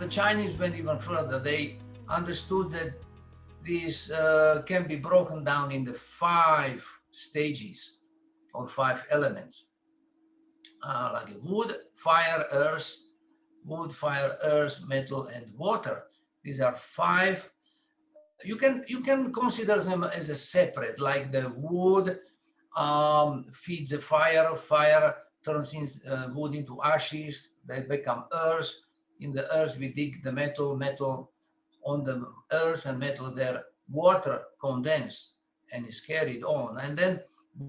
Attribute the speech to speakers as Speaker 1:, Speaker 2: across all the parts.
Speaker 1: Chinese went even further. They understood that these can be broken down into 5 stages or 5 elements, like wood, fire, earth, metal, and water. These are 5. You can consider them as a separate, like the wood feeds the fire. Fire turns wood into ashes. They become earth. In the earth, we dig the metal on the earth, and metal there, water condensed and is carried on. And then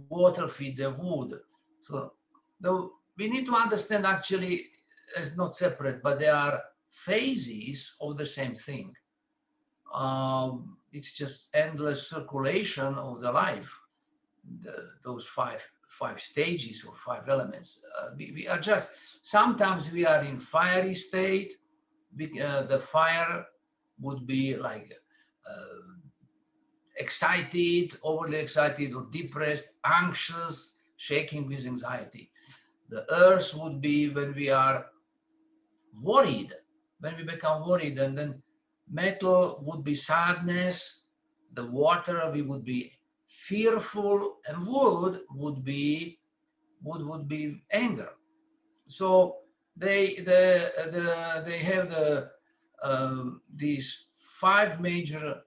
Speaker 1: water feeds the wood. So we need to understand actually it's not separate, but they are phases of the same thing. It's just endless circulation of the life, those five stages or 5 elements. We are just, sometimes we are in fiery state. The fire would be like excited, overly excited, or depressed, anxious, shaking with anxiety. The earth would be when we are worried, when we become worried, and then metal would be sadness, the water we would be fearful, and wood would be anger. So they have these 5 major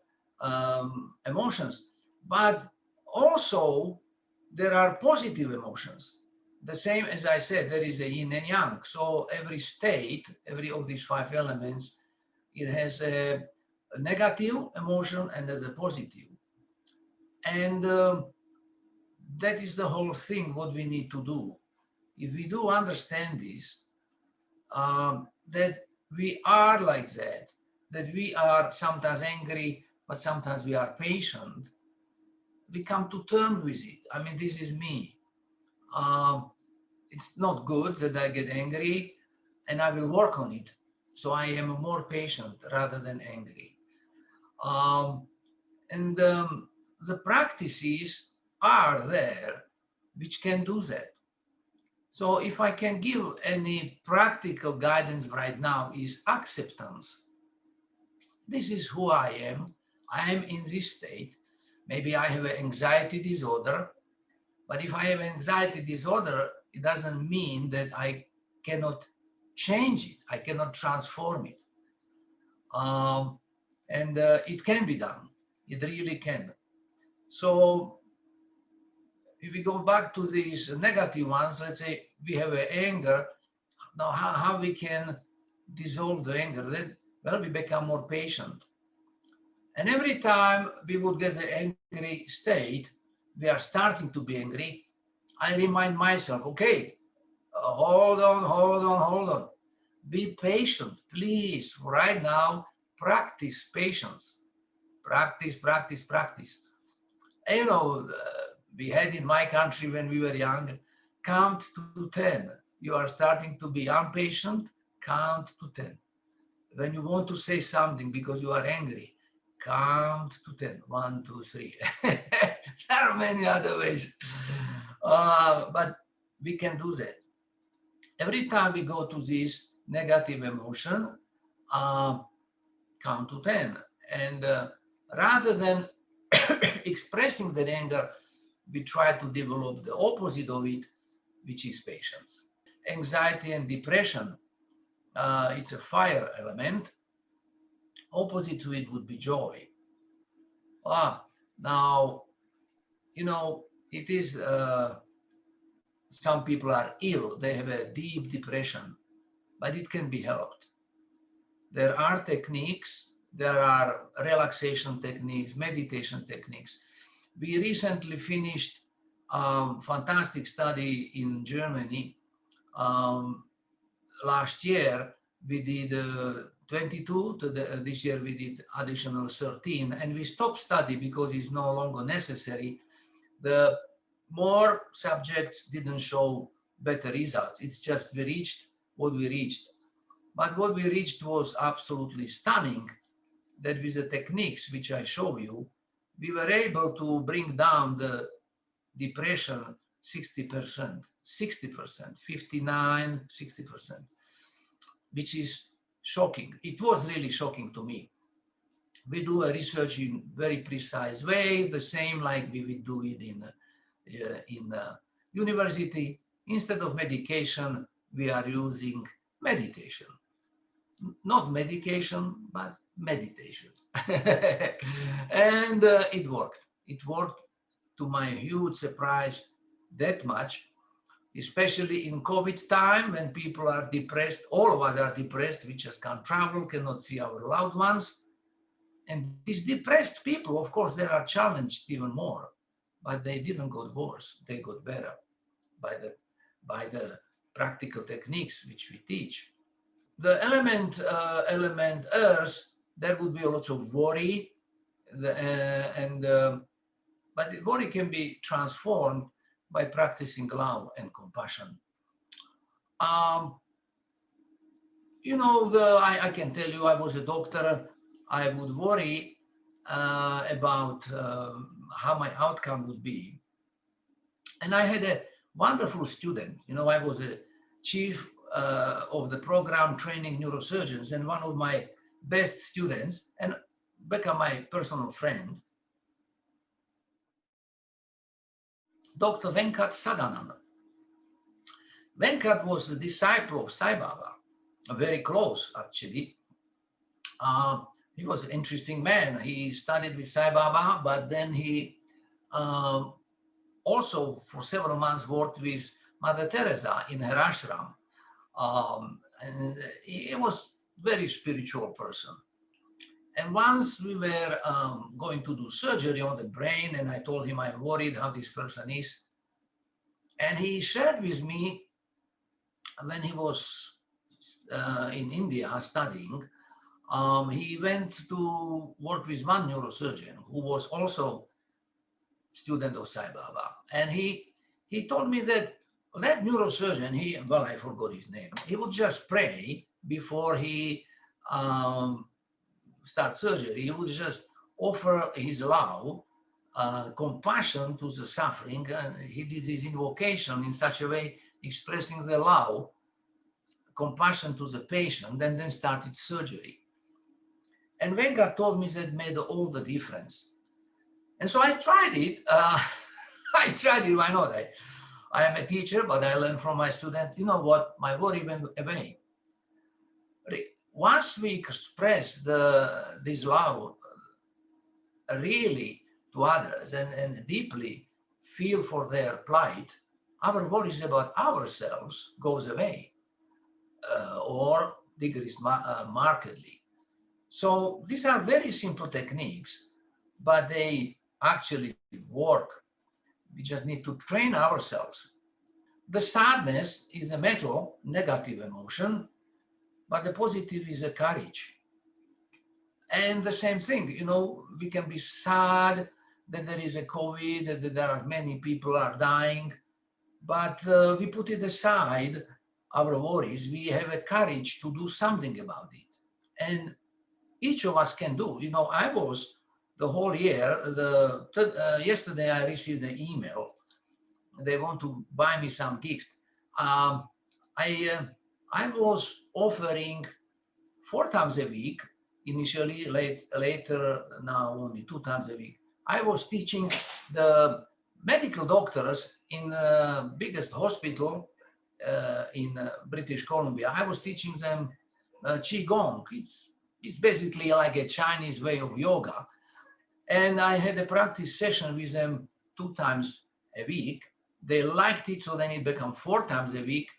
Speaker 1: emotions, but also there are positive emotions. The same as I said, there is a yin and yang. So every state, every of these 5 elements, it has a negative emotion and a positive. And that is the whole thing, what we need to do. If we do understand this, that we are like that we are sometimes angry, but sometimes we are patient, we come to terms with it. I mean, this is me. It's not good that I get angry, and I will work on it. So I am more patient rather than angry. The practices are there which can do that. So if I can give any practical guidance right now, is acceptance. This is who I am. I am in this state. Maybe I have an anxiety disorder, but if I have anxiety disorder, it doesn't mean that I cannot change it. I cannot transform it. It can be done. It really can. So if we go back to these negative ones, let's say we have an anger. Now, how we can dissolve the anger? Then, well, we become more patient. And every time we would get the angry state, we are starting to be angry, I remind myself, okay, hold on. Be patient, please. Right now, practice patience. Practice. And you know, we had in my country when we were young, count to 10. You are starting to be impatient, count to 10. When you want to say something because you are angry, count to 10. 1, 2, 3. There are many other ways. But we can do that. Every time we go to this negative emotion, count to 10. And rather than expressing the anger, we try to develop the opposite of it, which is patience. Anxiety and depression, it's a fire element. Opposite to it would be joy. Now, you know, it is, some people are ill, they have a deep depression, but it can be helped. There are techniques, there are relaxation techniques, meditation techniques. We recently finished a fantastic study in Germany. Last year, we did 22, this year we did additional 13, and we stopped study because it's no longer necessary. The more subjects didn't show better results. It's just we reached what we reached. But what we reached was absolutely stunning, that with the techniques which I show you, we were able to bring down the depression 60%, 59, 60%, which is shocking. It was really shocking to me. We do a research in very precise way, the same like we would do it in university. Instead of medication, we are using meditation. Not medication, but meditation. And it worked. It worked to my huge surprise that much, especially in COVID time when people are depressed. All of us are depressed. We just can't travel, cannot see our loved ones. And these depressed people, of course, they are challenged even more, but they didn't get worse. They got better by the practical techniques which we teach. The element earth, there would be lots of worry, but the worry can be transformed by practicing love and compassion. I can tell you, I was a doctor. I would worry about how my outcome would be. And I had a wonderful student. I was a chief of the program training neurosurgeons, and one of my best students, and became my personal friend, Dr. Venkat Sadananda. Venkat was a disciple of Sai Baba, very close actually. He was an interesting man. He studied with Sai Baba, but then he also for several months worked with Mother Teresa in her ashram. And he was a very spiritual person. And once we were going to do surgery on the brain, and I told him I'm worried how this person is. And he shared with me when he was in India studying, he went to work with one neurosurgeon who was also student of Sai Baba. And he told me that neurosurgeon, I forgot his name, he would just pray before he start surgery. He would just offer his love, compassion to the suffering, and he did his invocation in such a way, expressing the love, compassion to the patient, and then started surgery. And Venkat told me that made all the difference. And so I tried it. Why not? I am a teacher, but I learn from my student. You know what? My worry went away. Once we express this love really to others and deeply feel for their plight, our worries about ourselves goes away or decrease markedly. So these are very simple techniques, but they actually work. We just need to train ourselves. The sadness is a metal, negative emotion, but the positive is a courage. And the same thing, we can be sad that there is a COVID, that there are many people are dying, but we put it aside, our worries. We have a courage to do something about it. And each of us can do. I was the whole year, yesterday I received an email. They want to buy me some gift. I was offering 4 times a week, initially, later, now only 2 times a week. I was teaching the medical doctors in the biggest hospital in British Columbia. I was teaching them Qigong. It's basically like a Chinese way of yoga. And I had a practice session with them 2 times a week. They liked it, so then it became 4 times a week.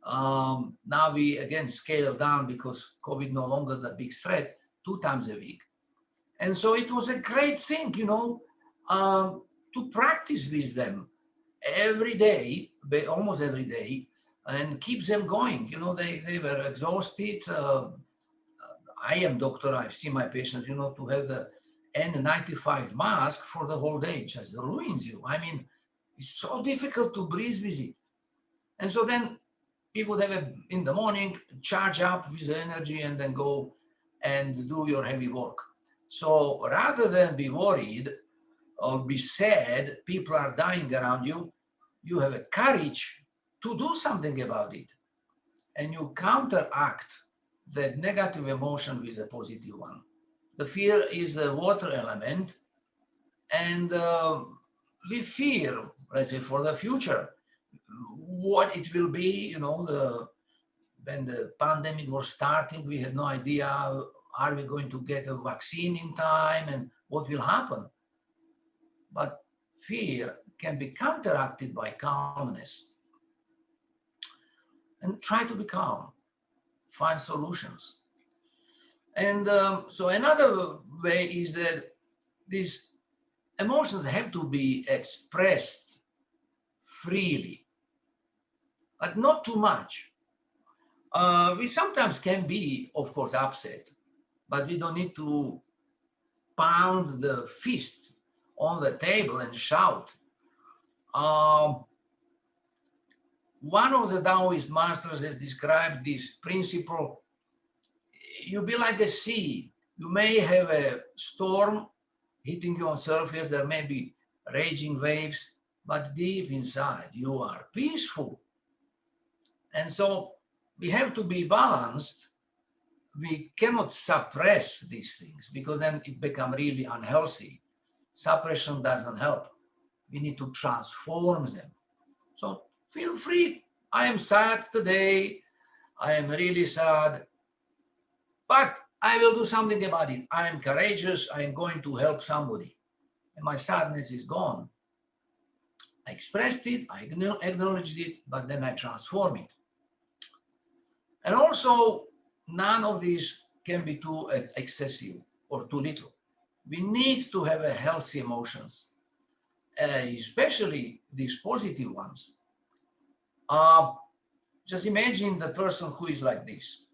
Speaker 1: Now we again scale down because COVID no longer the big threat, 2 times a week. And so it was a great thing, to practice with them every day, almost every day, and keep them going. They were exhausted. I am doctor, I've seen my patients, to have the N95 mask for the whole day just ruins you. I mean, it's so difficult to breathe with it. And so then you would have in the morning, charge up with the energy and then go and do your heavy work. So rather than be worried or be sad, people are dying around you, you have a courage to do something about it. And you counteract the negative emotion with a positive one. The fear is the water element, and we fear, let's say, for the future, what it will be. When the pandemic was starting, we had no idea, are we going to get a vaccine in time and what will happen? But fear can be counteracted by calmness. And try to be calm, find solutions. And so another way is that these emotions have to be expressed freely, but not too much. We sometimes can be, of course, upset, but we don't need to pound the fist on the table and shout. One of the Taoist masters has described this principle. You be like a sea. You may have a storm hitting you on surface. There may be raging waves, but deep inside you are peaceful. And so we have to be balanced. We cannot suppress these things because then it becomes really unhealthy. Suppression doesn't help. We need to transform them. So feel free. I am sad today. I am really sad. But I will do something about it. I am courageous. I am going to help somebody. And my sadness is gone. I expressed it. I acknowledged it. But then I transform it. And also, none of these can be too excessive or too little. We need to have a healthy emotions, especially these positive ones. Just imagine the person who is like this,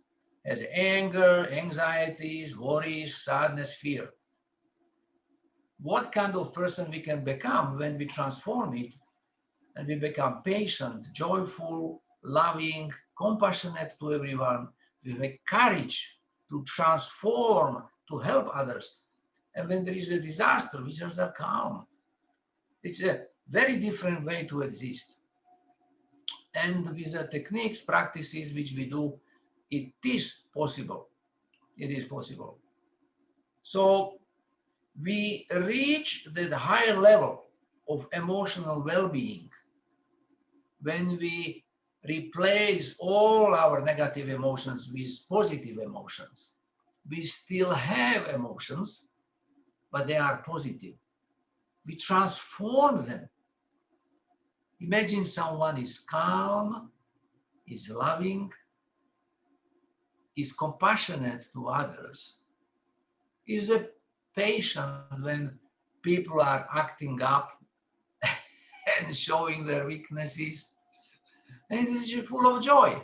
Speaker 1: has anger, anxieties, worries, sadness, fear. What kind of person we can become when we transform it and we become patient, joyful, loving, compassionate to everyone, with a courage to transform, to help others. And when there is a disaster, we just are calm. It's a very different way to exist. And with the techniques, practices which we do, it is possible. It is possible. So we reach the higher level of emotional well-being when we replace all our negative emotions with positive emotions. We still have emotions, but they are positive. We transform them. Imagine someone is calm, is loving, is compassionate to others, is a patient when people are acting up and showing their weaknesses, and is full of joy.